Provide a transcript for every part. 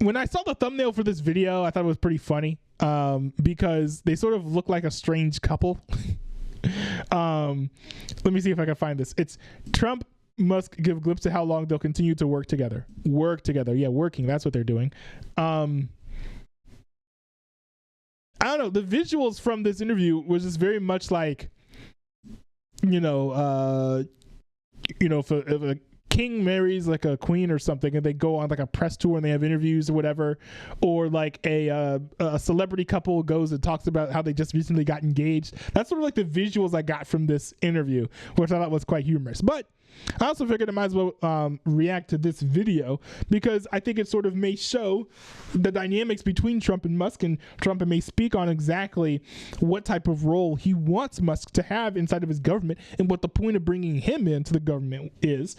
when I saw the thumbnail for this video, I thought it was pretty funny because they sort of look like a strange couple. Let me see if I can find this. It's Trump, Musk give glimpse to how long they'll continue to work together. Yeah, working. That's what they're doing. I don't know. The visuals from this interview was just very much like, if a king marries like a queen or something and they go on like a press tour and they have interviews or whatever, or like a celebrity couple goes and talks about how they just recently got engaged. That's sort of like the visuals I got from this interview, which I thought was quite humorous. But I also figured I might as well react to this video because I think it sort of may show the dynamics between Trump and Musk, and Trump may speak on exactly what type of role he wants Musk to have inside of his government and what the point of bringing him into the government is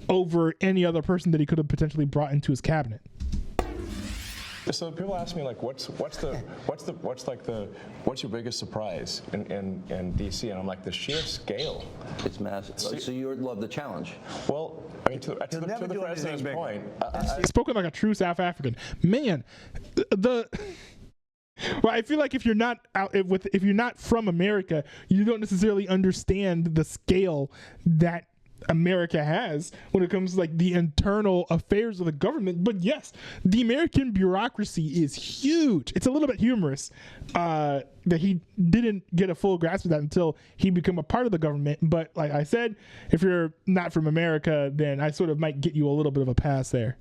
over any other person that he could have potentially brought into his cabinet. So people ask me like, what's your biggest surprise in DC? And I'm like, the sheer scale. It's massive. So you love the challenge. Well, I mean, to the president's point, spoken like a true South African man. Well, I feel like if you're not if you're not from America, you don't necessarily understand the scale that America has when it comes to like the internal affairs of the government. But yes, the American bureaucracy is huge. It's a little bit humorous that he didn't get a full grasp of that until he became a part of the government. But like I said, if you're not from America, then I sort of might get you a little bit of a pass there.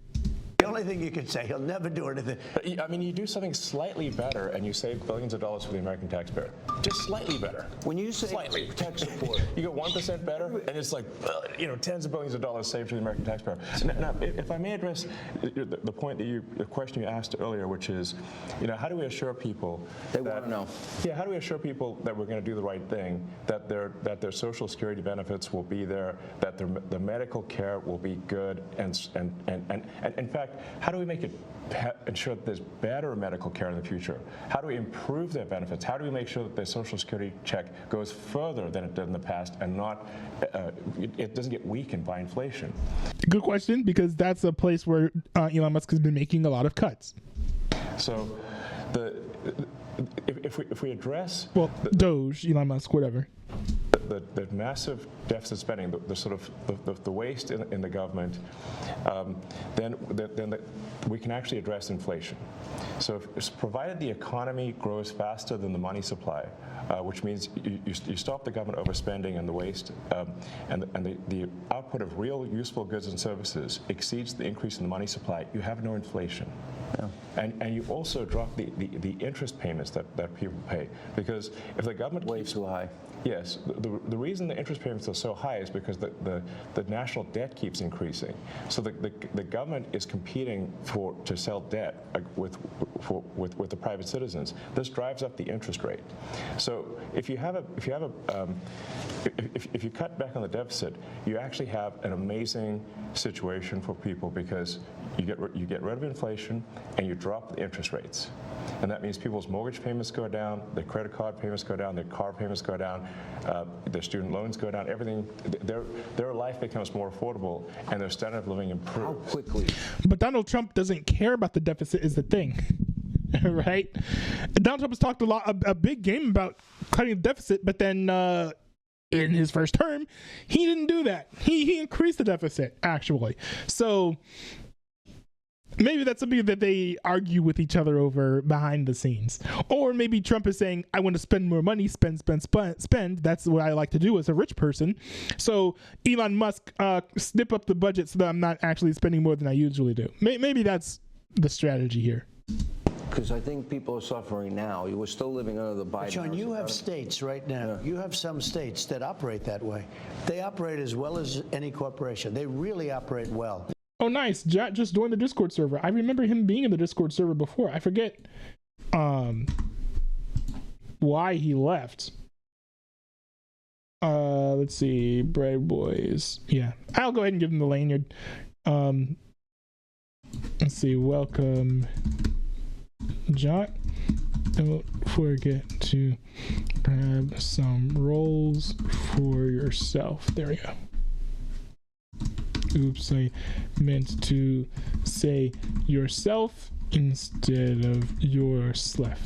The only thing you can say, he'll never do anything. I mean, you do something slightly better and you save billions of dollars for the American taxpayer. Just slightly better. When you say slightly tech support, you get 1% better, and it's like, tens of billions of dollars saved for the American taxpayer. Now, if I may address the point the question you asked earlier, which is, how do we assure people they want to know? Yeah, how do we assure people that we're going to do the right thing, that their Social Security benefits will be there, that their medical care will be good, and in fact, how do we make it ensure that there's better medical care in the future? How do we improve their benefits? How do we make sure that their Social Security check goes further than it did in the past and not it doesn't get weakened by inflation? Good question, because that's a place where Elon Musk has been making a lot of cuts. So if we address Doge, Elon Musk, whatever. The massive deficit spending, the waste in the government, then we can actually address inflation. So provided the economy grows faster than the money supply, which means you stop the government overspending and the waste, and the output of real useful goods and services exceeds the increase in the money supply, you have no inflation. Yeah. And you also drop the interest payments that people pay, because if the government way too high. Yes, the reason the interest payments are so high is because the national debt keeps increasing. So the government is competing to sell debt with the private citizens. This drives up the interest rate. So if you cut back on the deficit, you actually have an amazing situation for people, because you get rid of inflation and you drop the interest rates. And that means people's mortgage payments go down, their credit card payments go down, their car payments go down, their student loans go down, everything, their life becomes more affordable and their standard of living improves. How quickly? But Donald Trump doesn't care about the deficit is the thing, right? Donald Trump has talked a big game about cutting the deficit, but then in his first term, he didn't do that. He increased the deficit, actually. So maybe that's something that they argue with each other over behind the scenes. Or maybe Trump is saying, I want to spend more money, spend. That's what I like to do as a rich person. So Elon Musk, snip up the budget so that I'm not actually spending more than I usually do. Maybe that's the strategy here. Because I think people are suffering now. You were still living under the Biden. John, you have states right now. Yeah. You have some states that operate that way. They operate as well as any corporation. They really operate well. Oh, nice. Jack just joined the Discord server. I remember him being in the Discord server before. I forget why he left. Let's see. Brave Boys. Yeah. I'll go ahead and give him the lanyard. Let's see. Welcome, Jack. Don't forget to grab some rolls for yourself. There we go. Oops, I meant to say yourself. instead of your SLEF.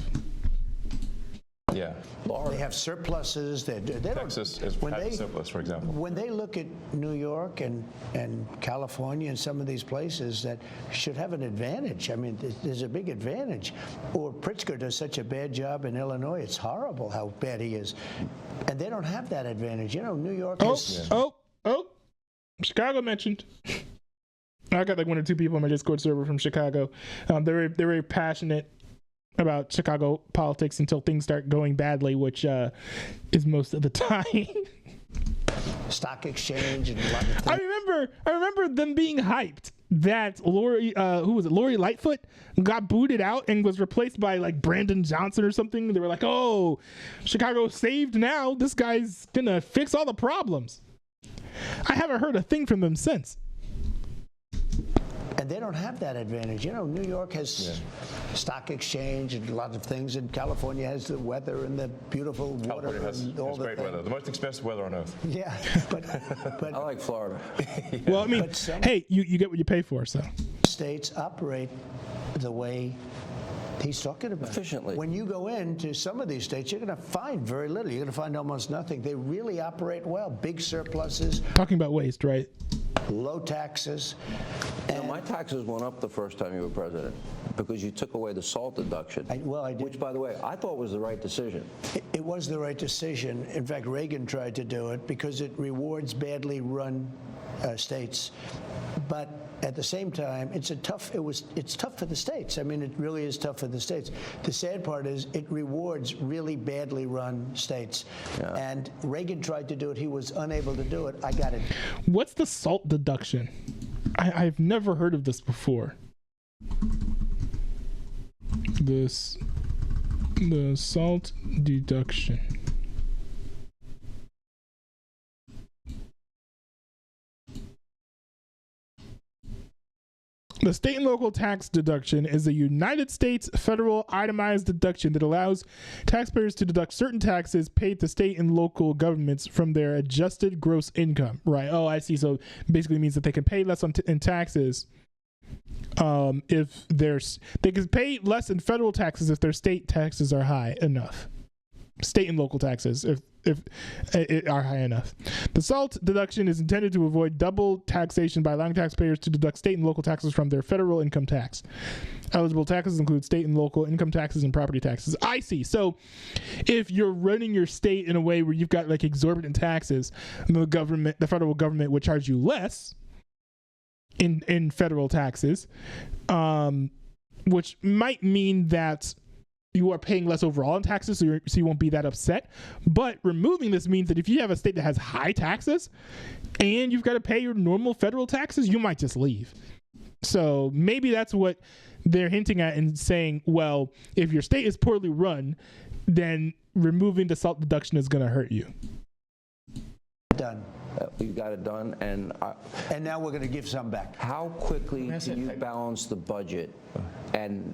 Yeah. They have surpluses. They don't. Texas has a surplus, for example. When they look at New York and California and some of these places that should have an advantage, I mean, there's a big advantage. Or Pritzker does such a bad job in Illinois. It's horrible how bad he is. And they don't have that advantage. You know, New York has... Chicago mentioned. I got like one or two people on my Discord server from Chicago. They're very passionate about Chicago politics until things start going badly, which is most of the time. Stock exchange and a lot of things. I remember them being hyped that Lori Lightfoot got booted out and was replaced by like Brandon Johnson or something. They were like, "Oh, Chicago's saved now. This guy's gonna fix all the problems." I haven't heard a thing from them since. And they don't have that advantage. You know, New York has stock exchange and a lot of things, and California has the weather and the beautiful water and all the great weather, the most expensive weather on earth. Yeah, but I like Florida. Well, I mean, hey, you get what you pay for, so. States operate the way he's talking about. Efficiently. When you go into some of these states, you're going to find very little. You're going to find almost nothing. They really operate well. Big surpluses. Talking about waste, right? Low taxes. My taxes went up the first time you were president because you took away the SALT deduction. I did. Which, by the way, I thought was the right decision. It was the right decision. In fact, Reagan tried to do it because it rewards badly run states. But at the same time, it's tough for the states. I mean, it really is tough for the states. The sad part is it rewards really badly run states. Yeah. And Reagan tried to do it. He was unable to do it. I got it. What's the SALT deduction? I've never heard of this before. The SALT deduction. The state and local tax deduction is a United States federal itemized deduction that allows taxpayers to deduct certain taxes paid to state and local governments from their adjusted gross income. Right. Oh, I see. So basically means that they can pay less in taxes if they can pay less in federal taxes if their state taxes are high enough. State and local taxes if it are high enough. The SALT deduction is intended to avoid double taxation by allowing taxpayers to deduct state and local taxes from their federal income tax. Eligible taxes include state and local income taxes and property taxes. I see. So if you're running your state in a way where you've got like exorbitant taxes, the federal government would charge you less in federal taxes, which might mean that you are paying less overall in taxes, so you won't be that upset. But removing this means that if you have a state that has high taxes and you've got to pay your normal federal taxes, you might just leave. So maybe that's what they're hinting at and saying, well, if your state is poorly run, then removing the SALT deduction is going to hurt you. Done. You got it done, and now we're going to give some back. How quickly do you balance the budget, and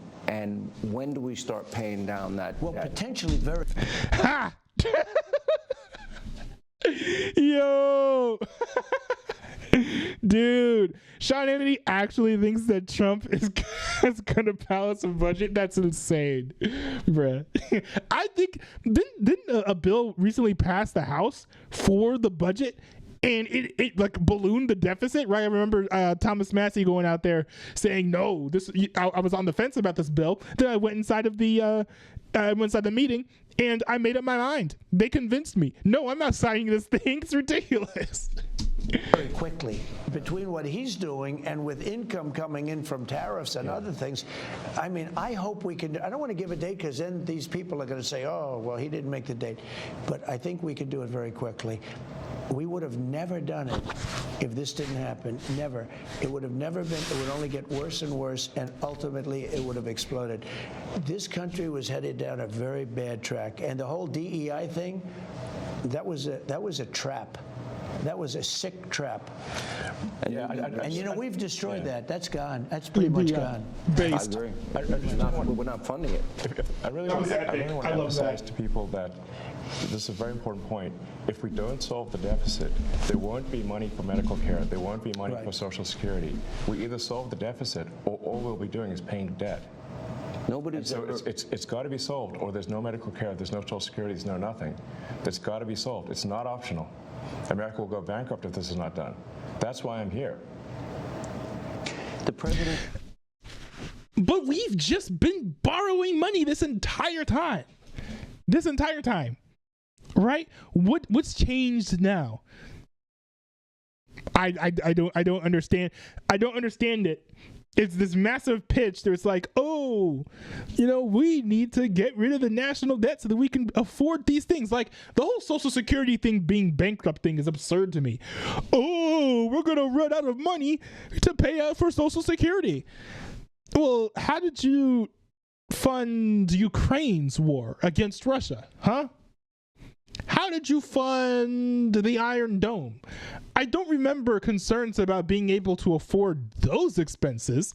when do we start paying down that Well, debt? potentially very... Ha! Yo! Dude, Sean Hannity actually thinks that Trump is going to balance a budget? That's insane, bruh. I think, didn't a bill recently pass the House for the budget? And it like ballooned the deficit, right? I remember Thomas Massey going out there saying, "No, I was on the fence about this bill." Then I went inside of the meeting and I made up my mind. They convinced me. No, I'm not signing this thing. It's ridiculous. Very quickly between what he's doing and with income coming in from tariffs and other things. I mean, I hope we can. I don't want to give a date because then these people are going to say, "Oh, well, he didn't make the date." But I think we can do it very quickly. We would have never done it if this didn't happen. Never. It would have never been. It would only get worse and worse, and ultimately it would have exploded. This country was headed down a very bad track, and the whole DEI thing, that was a trap. That was a sick trap. Yeah, And we've destroyed that. That's gone. That's pretty much gone. Based. I agree. We're not funding it. I really want to emphasize to people that this is a very important point. If we don't solve the deficit, there won't be money for medical care. There won't be money for Social Security. We either solve the deficit, or all we'll be doing is paying debt. It's got to be solved, or there's no medical care, there's no Social Security, there's no nothing. That's got to be solved. It's not optional. America will go bankrupt if this is not done. That's why I'm here. The president. But we've just been borrowing money this entire time. Right? What's changed now? I don't understand. I don't understand it. It's this massive pitch that's like, oh, we need to get rid of the national debt so that we can afford these things. Like, the whole Social Security thing being bankrupt thing is absurd to me. Oh, we're going to run out of money to pay out for Social Security. Well, how did you fund Ukraine's war against Russia, huh? How did you fund the Iron Dome? I don't remember concerns about being able to afford those expenses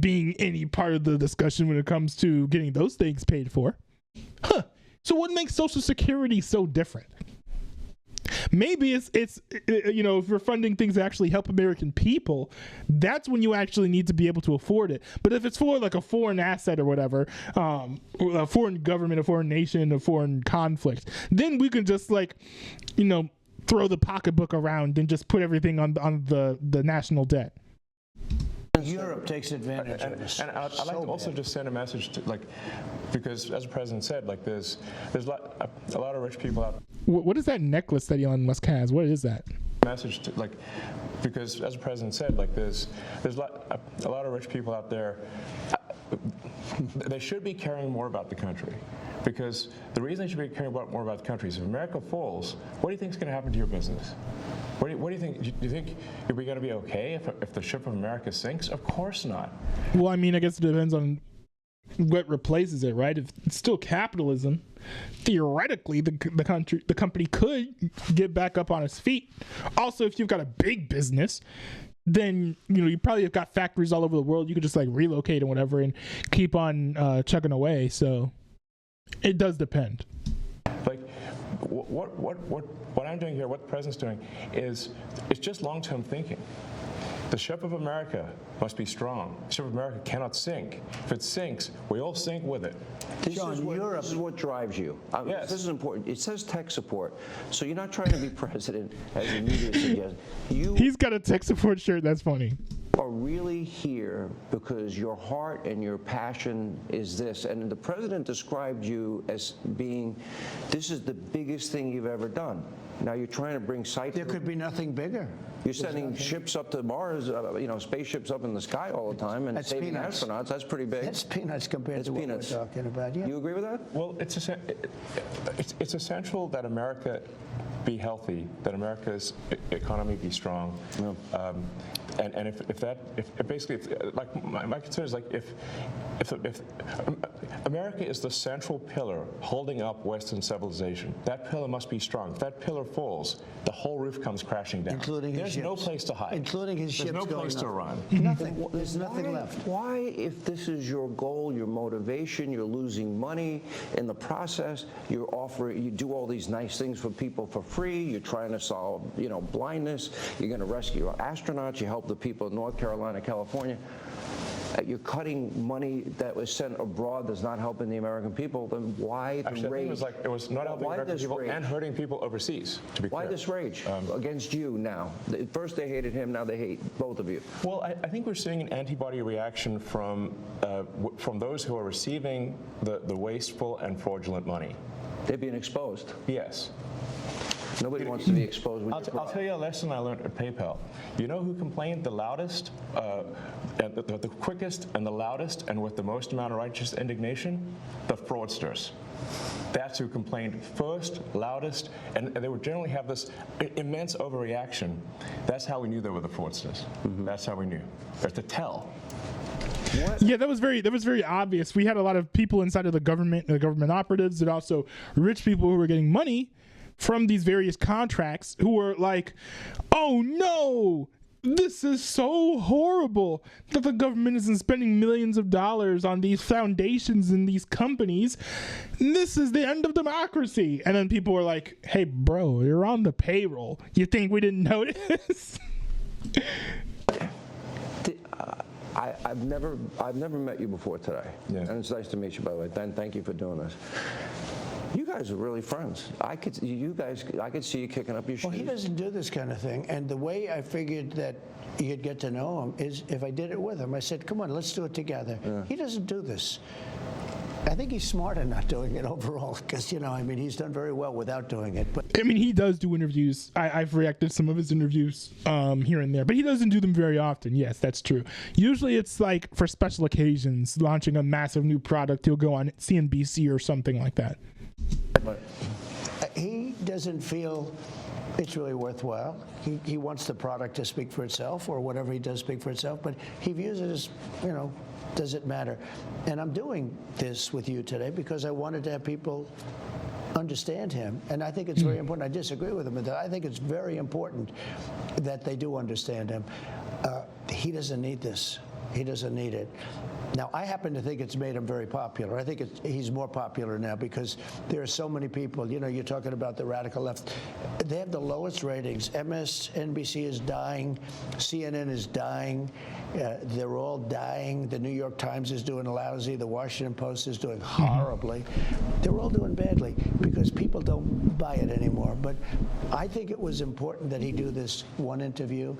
being any part of the discussion when it comes to getting those things paid for. Huh. So what makes Social Security so different? Maybe it's if you're funding things that actually help American people, that's when you actually need to be able to afford it. But if it's for like a foreign asset or whatever, a foreign government, a foreign nation, a foreign conflict, then we can just throw the pocketbook around and just put everything on the national debt. Europe takes advantage of this. And I'd like to also just send a message to, because as the president said, there's a lot of rich people out. What is that necklace that Elon Musk has? What is that? Message to, because as the president said, there's a lot of rich people out there. They should be caring more about the country, because the reason they should be caring more about the country is if America falls, what do you think is going to happen to your business? What do you think? Do you think you're going to be okay if the ship of America sinks? Of course not. Well, I mean, I guess it depends on what replaces it, right? If it's still capitalism, theoretically, the company could get back up on its feet. Also, if you've got a big business, then you probably have got factories all over the world. You could just relocate and whatever and keep on chugging away. So it does depend. What I'm doing here, what the president's doing, it's just long-term thinking. The ship of America must be strong. The ship of America cannot sink. If it sinks, we all sink with it. This is what drives you. Yes. This is important. It says tech support, so you're not trying to be president, as the media suggests. He's got a tech support shirt. That's funny. Are really here because your heart and your passion is this. And the president described you as being, this is the biggest thing you've ever done. Now you're trying to bring sight. There could be nothing bigger. You're sending ships up to Mars, spaceships up in the sky all the time and saving astronauts. That's pretty big. That's peanuts compared to what we're talking about. Yeah. You agree with that? Well, it's essential that America be healthy, that America's economy be strong. Yeah. And if my concern is if America is the central pillar holding up Western civilization, that pillar must be strong. If that pillar falls, the whole roof comes crashing down. Including There's no place to hide. Including his ships There's no place to run. Nothing. There's nothing left. Why, if this is your goal, your motivation, you're losing money in the process, you do all these nice things for people for free, you're trying to solve, blindness, you're going to rescue astronauts, you help the people in North Carolina, California. You're cutting money that was sent abroad that's not helping the American people, then why the Actually, rage? I think it was not helping American people and hurting people overseas, to be clear. Why this rage against you now? First they hated him, now they hate both of you. Well, I think we're seeing an antibody reaction from those who are receiving the wasteful and fraudulent money. They're being exposed. Yes. Nobody wants to be exposed with I'll tell you a lesson I learned at PayPal. You know who complained the loudest, and the quickest and the loudest and with the most amount of righteous indignation? The fraudsters. That's who complained first, loudest, and they would generally have this immense overreaction. That's how we knew they were the fraudsters. Mm-hmm. That's how we knew. There's to tell. What? Yeah, that was very obvious. We had a lot of people inside of the government operatives, and also rich people who were getting money from these various contracts who are like, oh no, this is so horrible that the government isn't spending millions of dollars on these foundations and these companies. This is the end of democracy. And then people were like, hey, bro, you're on the payroll. You think we didn't notice? I've never met you before today, Yeah. and it's nice to meet you, by the way. Dan, thank you for doing this. You guys are really friends. I could see you kicking up your shoes. Well, he doesn't do this kind of thing. And the way I figured that you'd get to know him is if I did it with him. I said, come on, let's do it together. Yeah. He doesn't do this. I think he's smart in not doing it overall because, he's done very well without doing it. But I mean, he does do interviews. I've reacted to some of his interviews here and there, but he doesn't do them very often. Yes, that's true. Usually it's like for special occasions, launching a massive new product, he'll go on CNBC or something like that. But he doesn't feel it's really worthwhile. He wants the product to speak for itself or whatever he does speak for itself, but he views it as, does it matter? And I'm doing this with you today because I wanted to have people understand him. And I think it's very important. I disagree with him, but I think it's very important that they do understand him. He doesn't need this. He doesn't need it. Now, I happen to think it's made him very popular. I think he's more popular now because there are so many people. You're talking about the radical left. They have the lowest ratings. MSNBC is dying. CNN is dying. They're all dying. The New York Times is doing lousy. The Washington Post is doing horribly. They're all doing badly because people don't buy it anymore. But I think it was important that he do this one interview.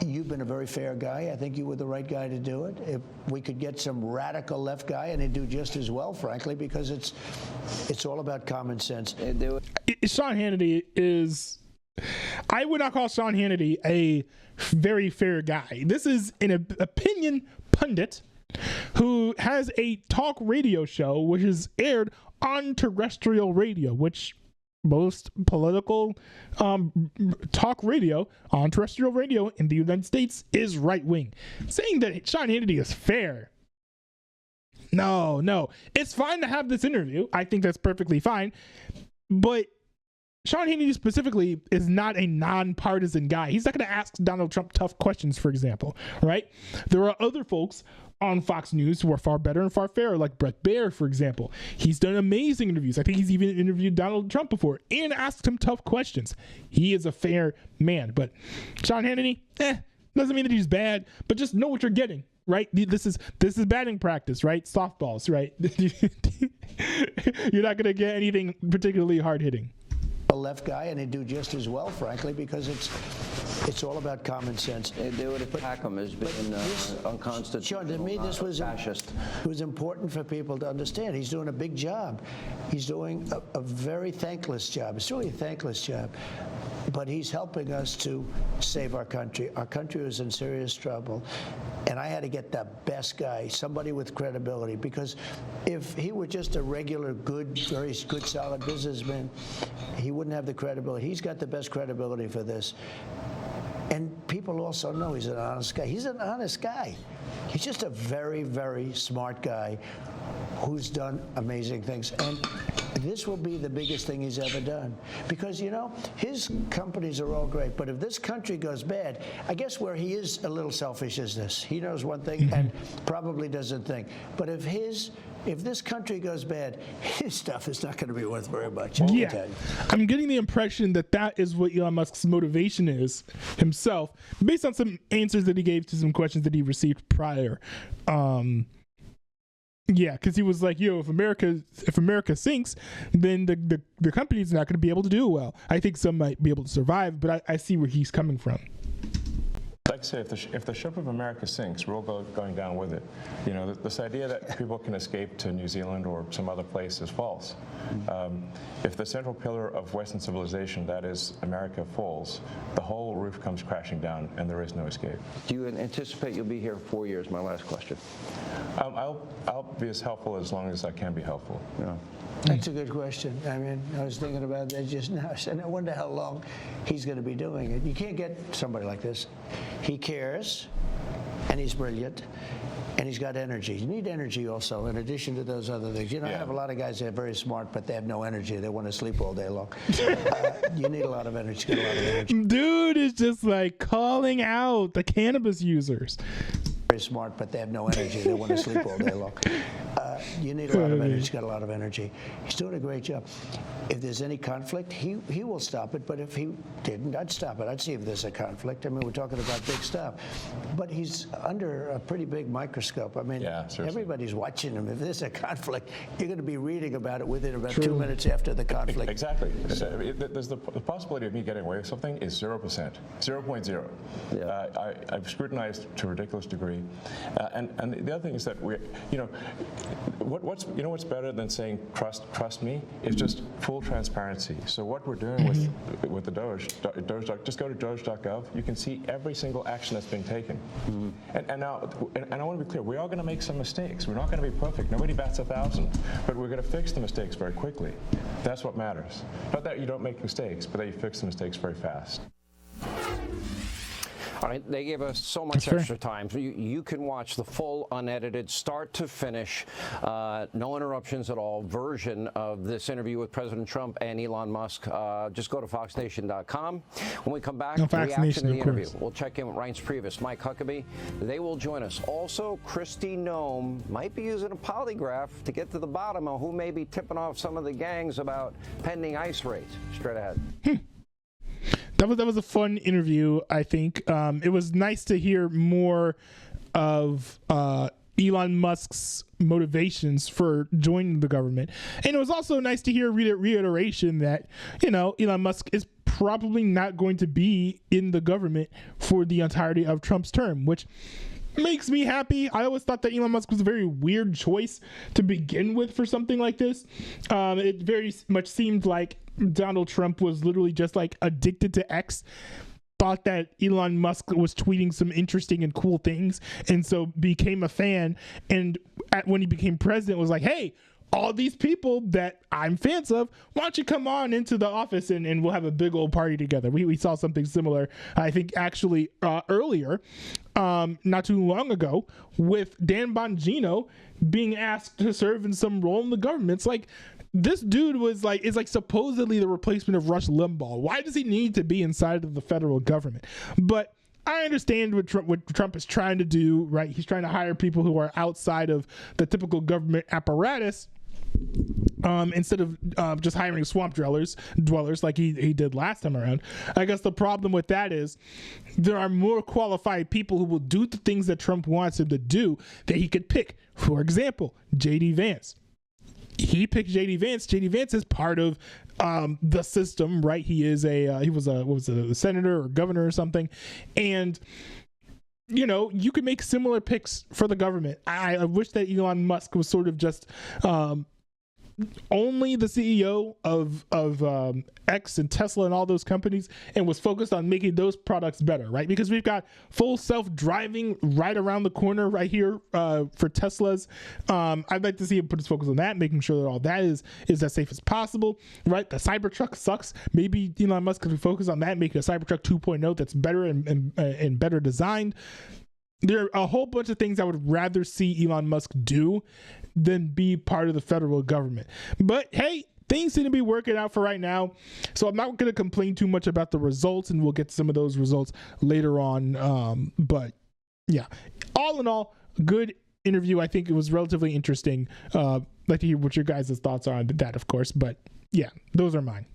You've been a very fair guy. I think you were the right guy to do it. If we could get some radical left guy, and he'd do just as well, frankly, because it's all about common sense. Sean Hannity is... I would not call Sean Hannity a very fair guy. This is an opinion pundit who has a talk radio show which is aired on terrestrial radio, which... most political talk radio on terrestrial radio in the United States is right-wing. Saying that Sean Hannity is fair. No. It's fine to have this interview. I think that's perfectly fine. But Sean Hannity specifically is not a nonpartisan guy. He's not going to ask Donald Trump tough questions, for example, right? There are other folks on Fox News who are far better and far fairer, like Bret Baier, for example. He's done amazing interviews. I think he's even interviewed Donald Trump before and asked him tough questions. He is a fair man. But Sean Hannity, doesn't mean that he's bad, but just know what you're getting, right? This is batting practice, right? Softballs, right? You're not going to get anything particularly hard-hitting. A left guy, and he'd do just as well, frankly, because it's all about common sense. They would attack him as being unconstitutional. Sean, to me, this was fascist. It was important for people to understand. He's doing a big job. He's doing a very thankless job. It's really a thankless job. But he's helping us to save our country. Our country was in serious trouble. And I had to get the best guy, somebody with credibility, because if he were just a regular, very good, solid businessman, he wouldn't have the credibility. He's got the best credibility for this. And people also know he's an honest guy. He's an honest guy. He's just a very, very smart guy who's done amazing things. And this will be the biggest thing he's ever done. Because, his companies are all great. But if this country goes bad, I guess where he is a little selfish is this. He knows one thing and probably doesn't think. But if this country goes bad, his stuff is not going to be worth very much. Yeah, I'm getting the impression that is what Elon Musk's motivation is himself, based on some answers that he gave to some questions that he received prior. Yeah, because he was like, if America sinks, then the company's not going to be able to do well. I think some might be able to survive, but I see where he's coming from. Like I say, if the ship of America sinks, we're all going down with it. This idea that people can escape to New Zealand or some other place is false. If the central pillar of Western civilization, that is America, falls, the whole roof comes crashing down and there is no escape. Do you anticipate you'll be here 4 years? My last question. I'll be as helpful as long as I can be helpful. Yeah. That's a good question. I mean, I was thinking about that just now. And I wonder how long he's going to be doing it. You can't get somebody like this. He cares, and he's brilliant, and he's got energy. You need energy also, in addition to those other things. You know, I have a lot of guys that are very smart, but they have no energy. They want to sleep all day long. You need a lot of energy. Get a lot of energy. Dude is just like calling out the cannabis users. Very smart, but they have no energy. They want to sleep all day long. You need a lot of energy. He's got a lot of energy. He's doing a great job. If there's any conflict, he will stop it. But if he didn't, I'd stop it. I'd see if there's a conflict. I mean, we're talking about big stuff. But he's under a pretty big microscope. I mean, everybody's watching him. If there's a conflict, you're going to be reading about it within about 2 minutes after the conflict. Exactly. There's the possibility of me getting away with something is 0%, 0.0. Yeah. I've scrutinized to a ridiculous degree. And the other thing is that what's better than saying trust me? It's just full transparency. So what we're doing with the Doge, just go to doge.gov. You can see every single action that's being taken. And I want to be clear. We are going to make some mistakes. We're not going to be perfect. Nobody bats 1,000, but we're going to fix the mistakes very quickly. That's what matters. Not that you don't make mistakes, but that you fix the mistakes very fast. All right, they gave us so much extra time. So you can watch the full, unedited, start to finish, no interruptions at all version of this interview with President Trump and Elon Musk. Just go to foxnation.com. When we come back, reaction to the interview. We'll check in with Reince Priebus, Mike Huckabee. They will join us. Also, Kristi Noem might be using a polygraph to get to the bottom of who may be tipping off some of the gangs about pending ICE raids. Straight ahead. That was a fun interview, I think. It was nice to hear more of Elon Musk's motivations for joining the government. And it was also nice to hear reiteration that, Elon Musk is probably not going to be in the government for the entirety of Trump's term, which makes me happy. I always thought that Elon Musk was a very weird choice to begin with for something like this. It very much seemed like Donald Trump was literally just like addicted to X, thought that Elon Musk was tweeting some interesting and cool things, and so became a fan. And when he became president, was like, hey, all these people that I'm fans of, why don't you come on into the office and we'll have a big old party together. We saw something similar, I think, actually earlier, not too long ago, with Dan Bongino being asked to serve in some role in the government. It's like, this dude is like supposedly the replacement of Rush Limbaugh. Why does he need to be inside of the federal government? But I understand what Trump is trying to do, right? He's trying to hire people who are outside of the typical government apparatus, instead of just hiring swamp dwellers like he did last time around. I guess the problem with that is there are more qualified people who will do the things that Trump wants him to do that he could pick. For example, J.D. Vance. He picked J.D. Vance. J.D. Vance is part of the system, right? He is he was a senator or governor or something, and you can make similar picks for the government. I wish that Elon Musk was sort of just only the CEO of X and Tesla and all those companies, and was focused on making those products better, right? Because we've got full self-driving right around the corner right here for Teslas. I'd like to see him put his focus on that, making sure that all that is as safe as possible, right? The Cybertruck sucks. Maybe Elon Musk could focus on that, making a Cybertruck 2.0 that's better and better designed. There are a whole bunch of things I would rather see Elon Musk do than be part of the federal government. But hey, things seem to be working out for right now. So I'm not going to complain too much about the results, and we'll get some of those results later on. But yeah, all in all, good interview. I think it was relatively interesting. Like to hear what your guys' thoughts are on that, of course. But yeah, those are mine.